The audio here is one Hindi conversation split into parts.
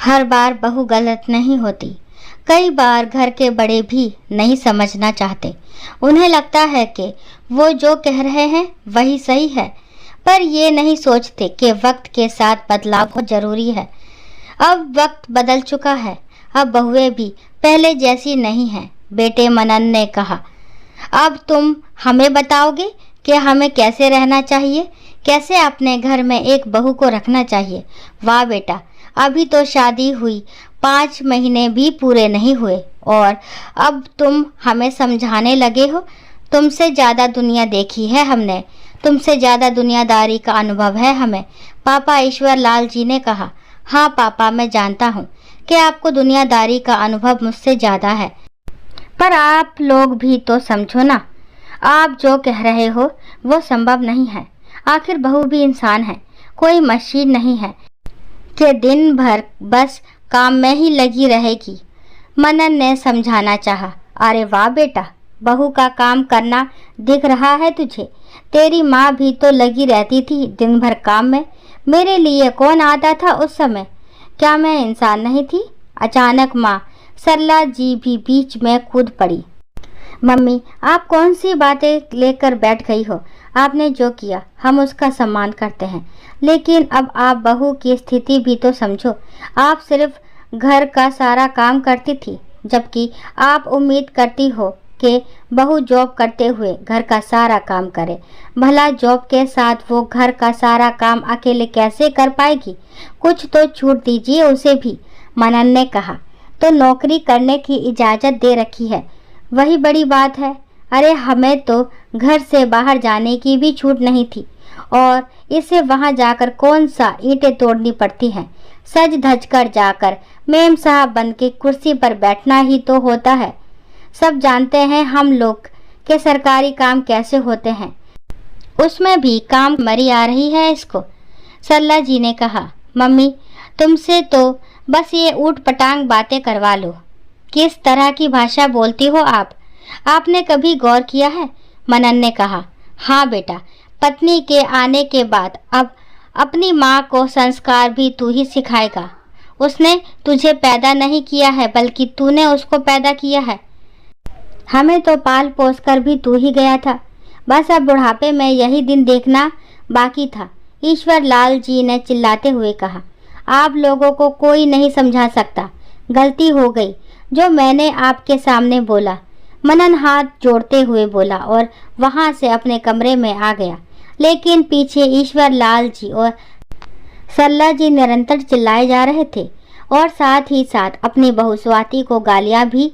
हर बार बहू गलत नहीं होती। कई बार घर के बड़े भी नहीं समझना चाहते। उन्हें लगता है कि वो जो कह रहे हैं वही सही है, पर ये नहीं सोचते कि वक्त के साथ बदलाव बहुत जरूरी है। अब वक्त बदल चुका है, अब बहुएं भी पहले जैसी नहीं हैं। बेटे मनन ने कहा, अब तुम हमें बताओगे कि हमें कैसे रहना चाहिए, कैसे अपने घर में एक बहू को रखना चाहिए। वाह बेटा, अभी तो शादी हुई 5 महीने भी पूरे नहीं हुए और अब तुम हमें समझाने लगे हो। तुमसे ज़्यादा दुनिया देखी है हमने, तुमसे ज़्यादा दुनियादारी का अनुभव है हमें। पापा ईश्वर लाल जी ने कहा। हाँ पापा, मैं जानता हूँ कि आपको दुनियादारी का अनुभव मुझसे ज़्यादा है, पर आप लोग भी तो समझो ना, आप जो कह रहे हो वो संभव नहीं है। आखिर बहू भी इंसान है, कोई मशीन नहीं है कि दिन भर बस काम में ही लगी रहेगी। मनन ने समझाना चाहा। अरे वाह बेटा, बहू का काम करना दिख रहा है तुझे। तेरी माँ भी तो लगी रहती थी दिन भर काम में। मेरे लिए कौन आता था उस समय? क्या मैं इंसान नहीं थी? अचानक माँ सरला जी भी बीच में कूद पड़ी। मम्मी, आप कौन सी बातें लेकर बैठ गई हो? आपने जो किया हम उसका सम्मान करते हैं, लेकिन अब आप बहू की स्थिति भी तो समझो। आप सिर्फ घर का सारा काम करती थी, जबकि आप उम्मीद करती हो कि बहू जॉब करते हुए घर का सारा काम करे। भला जॉब के साथ वो घर का सारा काम अकेले कैसे कर पाएगी? कुछ तो छूट दीजिए उसे भी, मनन ने कहा। तो नौकरी करने की इजाज़त दे रखी है, वही बड़ी बात है। अरे हमें तो घर से बाहर जाने की भी छूट नहीं थी, और इसे वहां जाकर कौन सा ईंटें तोड़नी पड़ती हैं। सज धज कर जाकर मेम साहब बन के कुर्सी पर बैठना ही तो होता है। सब जानते हैं हम लोग कि सरकारी काम कैसे होते हैं, उसमें भी काम मरी आ रही है इसको। सरला जी ने कहा, मम्मी तुमसे तो बस ये ऊट पटांग बातें करवा लो। किस तरह की भाषा बोलती हो आप? आपने कभी गौर किया है? मनन ने कहा। हाँ बेटा, पत्नी के आने के बाद अब अपनी माँ को संस्कार भी तू ही सिखाएगा। उसने तुझे पैदा नहीं किया है, बल्कि तूने उसको पैदा किया है। हमें तो पाल पोस कर भी तू ही गया था, बस अब बुढ़ापे में यही दिन देखना बाकी था। ईश्वर लाल जी ने चिल्लाते हुए कहा, आप लोगों को कोई नहीं समझा सकता। गलती हो गई जो मैंने आपके सामने बोला। मनन हाथ जोड़ते हुए बोला और वहां से अपने कमरे में आ गया, लेकिन पीछे ईश्वर लाल जी और सरला जी निरंतर चिल्लाए जा रहे थे और साथ ही साथ अपनी बहू स्वाति को गालियां भी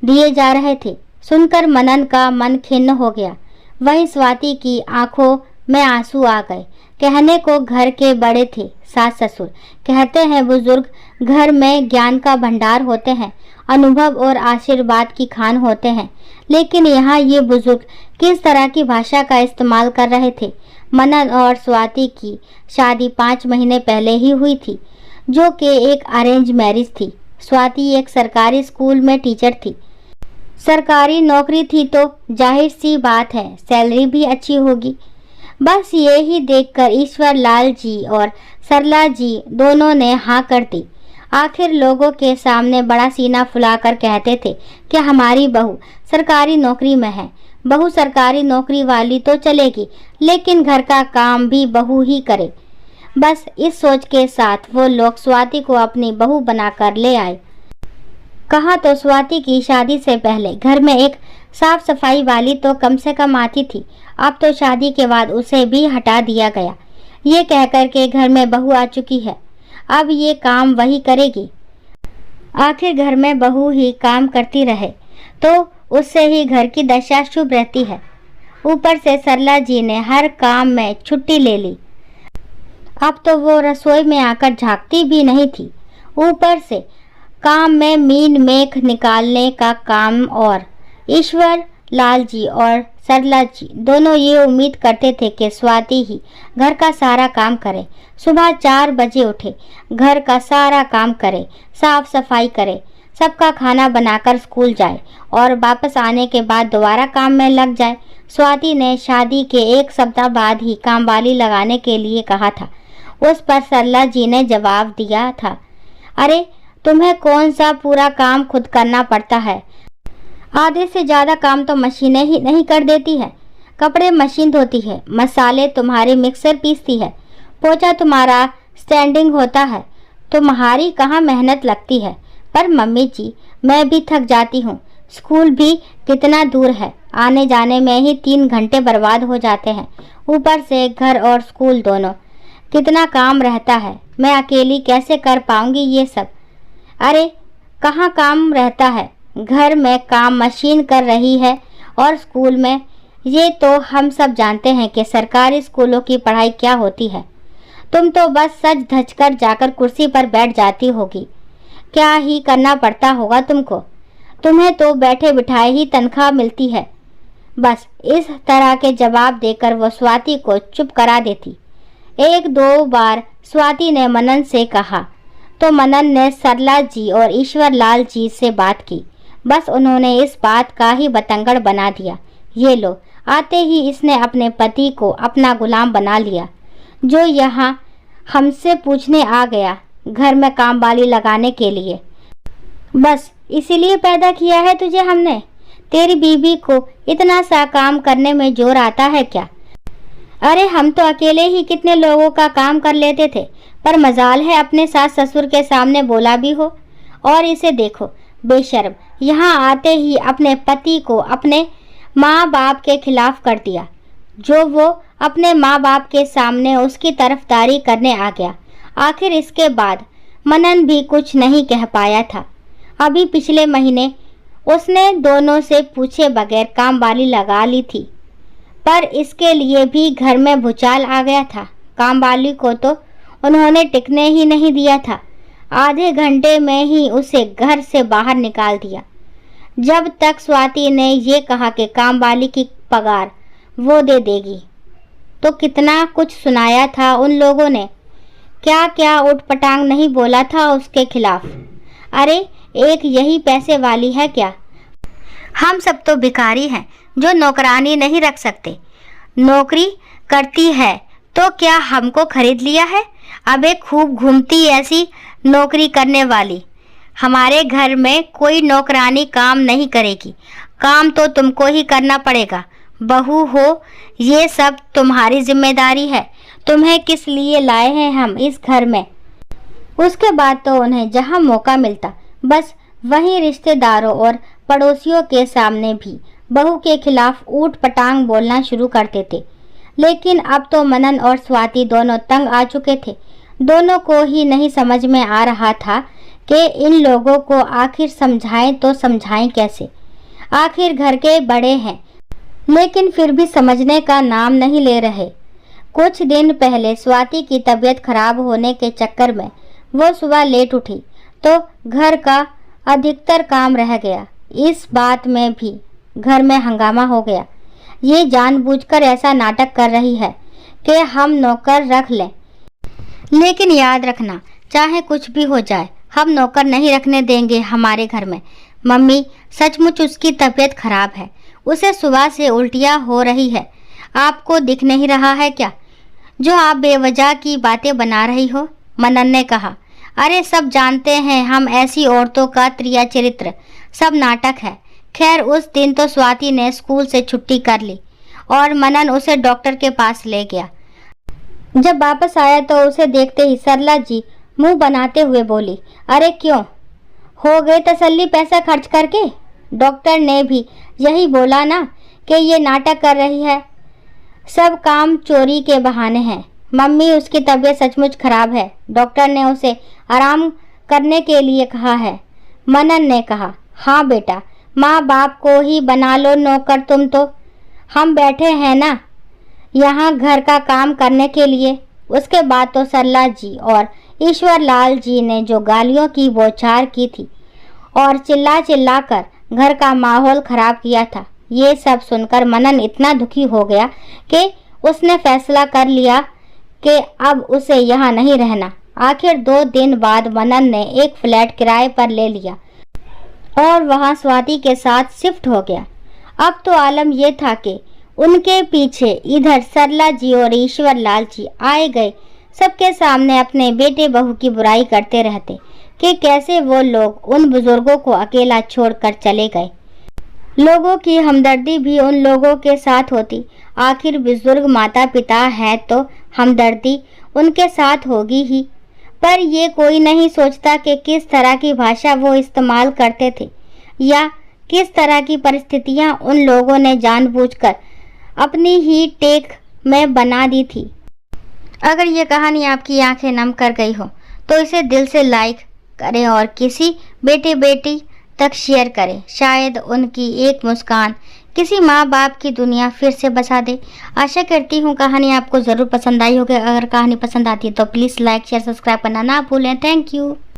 दिए जा रहे थे। सुनकर मनन का मन खिन्न हो गया। वहीं स्वाति की आंखों में आंसू आ गए। कहने को घर के बड़े थे सास ससुर, कहते हैं बुजुर्ग घर में ज्ञान का भंडार होते हैं, अनुभव और आशीर्वाद की खान होते हैं, लेकिन यहाँ ये बुजुर्ग किस तरह की भाषा का इस्तेमाल कर रहे थे। मनन और स्वाति की शादी 5 महीने पहले ही हुई थी, जो कि एक अरेंज मैरिज थी। स्वाति एक सरकारी स्कूल में टीचर थी। सरकारी नौकरी थी तो जाहिर सी बात है सैलरी भी अच्छी होगी। बस ये ही देखकर ईश्वर लाल जी और सरला जी दोनों ने हाँ कर दी। आखिर लोगों के सामने बड़ा सीना फुलाकर कहते थे कि हमारी बहू सरकारी नौकरी में है। बहू सरकारी नौकरी वाली तो चलेगी, लेकिन घर का काम भी बहू ही करे। बस इस सोच के साथ वो लोग स्वाति को अपनी बहू बनाकर ले आए। कहा तो स्वाति की शादी से पहले घर में एक साफ सफाई वाली तो कम से कम आती थी, अब तो शादी के बाद उसे भी हटा दिया गया। ये कहकर के घर में बहू आ चुकी है, अब ये काम वही करेगी। आखिर घर में बहू ही काम करती रहे तो उससे ही घर की दशा शुभ रहती है। ऊपर से सरला जी ने हर काम में छुट्टी ले ली, अब तो वो रसोई में आकर झांकती भी नहीं थी। ऊपर से काम में मीन मेख निकालने का काम। और ईश्वर लाल जी और सरला जी दोनों ये उम्मीद करते थे कि स्वाति ही घर का सारा काम करे। सुबह 4 बजे उठे, घर का सारा काम करे, साफ सफाई करे, सबका खाना बनाकर स्कूल जाए और वापस आने के बाद दोबारा काम में लग जाए। स्वाति ने शादी के 1 सप्ताह बाद ही कामवाली लगाने के लिए कहा था। उस पर सरला जी ने जवाब दिया था, अरे तुम्हें कौन सा पूरा काम खुद करना पड़ता है? आधे से ज़्यादा काम तो मशीनें ही नहीं कर देती है। कपड़े मशीन धोती है, मसाले तुम्हारी मिक्सर पीसती है, पोछा तुम्हारा स्टैंडिंग होता है। तुम्हारी कहाँ मेहनत लगती है। पर मम्मी जी, मैं भी थक जाती हूँ। स्कूल भी कितना दूर है, आने जाने में ही 3 घंटे बर्बाद हो जाते हैं। ऊपर से घर और स्कूल दोनों, कितना काम रहता है। मैं अकेली कैसे कर पाऊंगी ये सब? अरे कहाँ काम रहता है, घर में काम मशीन कर रही है और स्कूल में। ये तो हम सब जानते हैं कि सरकारी स्कूलों की पढ़ाई क्या होती है। तुम तो बस सज धज कर जाकर कुर्सी पर बैठ जाती होगी। क्या ही करना पड़ता होगा तुमको। तुम्हें तो बैठे बिठाए ही तनख्वाह मिलती है। बस इस तरह के जवाब देकर वो स्वाति को चुप करा देती। 1-2 बार स्वाति ने मनन से कहा तो मनन ने सरला जी और ईश्वर लाल जी से बात की। बस उन्होंने इस बात का ही बतंगड़ बना दिया। ये लो, आते ही इसने अपने पति को अपना गुलाम बना लिया, जो यहाँ हमसे पूछने आ गया घर में काम वाली लगाने के लिए। बस इसीलिए पैदा किया है तुझे हमने। तेरी बीवी को इतना सा काम करने में जोर आता है क्या? अरे हम तो अकेले ही कितने लोगों का काम कर लेते थे, पर मजाल है अपने सास ससुर के सामने बोला भी हो। और इसे देखो, बेशर्म, यहाँ आते ही अपने पति को अपने माँ बाप के खिलाफ कर दिया, जो वो अपने माँ बाप के सामने उसकी तरफदारी करने आ गया। आखिर इसके बाद मनन भी कुछ नहीं कह पाया था। अभी पिछले महीने उसने दोनों से पूछे बगैर काम वाली लगा ली थी, पर इसके लिए भी घर में भूचाल आ गया था। काम वाली को तो उन्होंने टिकने ही नहीं दिया था। आधे घंटे में ही उसे घर से बाहर निकाल दिया। जब तक स्वाति ने ये कहा कि काम वाली की पगार वो दे देगी, तो कितना कुछ सुनाया था उन लोगों ने। क्या क्या उठपटांग नहीं बोला था उसके खिलाफ। अरे एक यही पैसे वाली है क्या? हम सब तो भिखारी हैं जो नौकरानी नहीं रख सकते। नौकरी करती है तो क्या हमको खरीद लिया है? अबे खूब घूमती ऐसी नौकरी करने वाली। हमारे घर में कोई नौकरानी काम नहीं करेगी, काम तो तुमको ही करना पड़ेगा। बहू हो, ये सब तुम्हारी जिम्मेदारी है। तुम्हें किस लिए लाए हैं हम इस घर में? उसके बाद तो उन्हें जहां मौका मिलता बस वहीं रिश्तेदारों और पड़ोसियों के सामने भी बहू के खिलाफ ऊट पटांग बोलना शुरू करते थे। लेकिन अब तो मनन और स्वाति दोनों तंग आ चुके थे। दोनों को ही नहीं समझ में आ रहा था कि इन लोगों को आखिर समझाएं तो समझाएं कैसे। आखिर घर के बड़े हैं, लेकिन फिर भी समझने का नाम नहीं ले रहे। कुछ दिन पहले स्वाति की तबीयत खराब होने के चक्कर में वो सुबह लेट उठी तो घर का अधिकतर काम रह गया। इस बात में भी घर में हंगामा हो गया। ये जानबूझकर ऐसा नाटक कर रही है कि हम नौकर रख लें, लेकिन याद रखना, चाहे कुछ भी हो जाए, हम नौकर नहीं रखने देंगे हमारे घर में। मम्मी, सचमुच उसकी तबीयत खराब है। उसे सुबह से उल्टियाँ हो रही है। आपको दिख नहीं रहा है क्या, जो आप बेवजह की बातें बना रही हो? मनन ने कहा। अरे सब जानते हैं हम ऐसी औरतों का त्रिया चरित्र, सब नाटक है। खैर उस दिन तो स्वाति ने स्कूल से छुट्टी कर ली और मनन उसे डॉक्टर के पास ले गया। जब वापस आया तो उसे देखते ही सरला जी मुंह बनाते हुए बोली, अरे क्यों हो गए तसल्ली पैसा खर्च करके? डॉक्टर ने भी यही बोला ना कि ये नाटक कर रही है, सब काम चोरी के बहाने हैं। मम्मी, उसकी तबीयत सचमुच खराब है। डॉक्टर ने उसे आराम करने के लिए कहा है। मनन ने कहा, हाँ बेटा, माँ बाप को ही बना लो नौकर तुम तो। हम बैठे हैं ना यहाँ घर का काम करने के लिए। उसके बाद तो सरला जी और ईश्वर लाल जी ने जो गालियों की बौछार की थी और चिल्ला चिल्ला कर घर का माहौल खराब किया था, ये सब सुनकर मनन इतना दुखी हो गया कि उसने फैसला कर लिया कि अब उसे यहाँ नहीं रहना। आखिर 2 दिन बाद मनन ने एक फ्लैट किराए पर ले लिया और वहाँ स्वाति के साथ शिफ्ट हो गया। अब तो आलम यह था कि उनके पीछे इधर सरला जी और ईश्वर लाल जी आए गए सबके सामने अपने बेटे बहू की बुराई करते रहते कि कैसे वो लोग उन बुजुर्गों को अकेला छोड़कर चले गए। लोगों की हमदर्दी भी उन लोगों के साथ होती। आखिर बुजुर्ग माता पिता हैं तो हमदर्दी उनके साथ होगी ही। पर ये कोई नहीं सोचता कि किस तरह की भाषा वो इस्तेमाल करते थे या किस तरह की परिस्थितियां उन लोगों ने जानबूझकर अपनी ही टेक में बना दी थी। अगर ये कहानी आपकी आंखें नम कर गई हो तो इसे दिल से लाइक करें और किसी बेटे बेटी तक शेयर करें। शायद उनकी एक मुस्कान किसी माँ बाप की दुनिया फिर से बसा दे। आशा करती हूँ कहानी आपको ज़रूर पसंद आई होगी। अगर कहानी पसंद आती है तो प्लीज़ लाइक शेयर सब्सक्राइब करना ना भूलें। Thank you.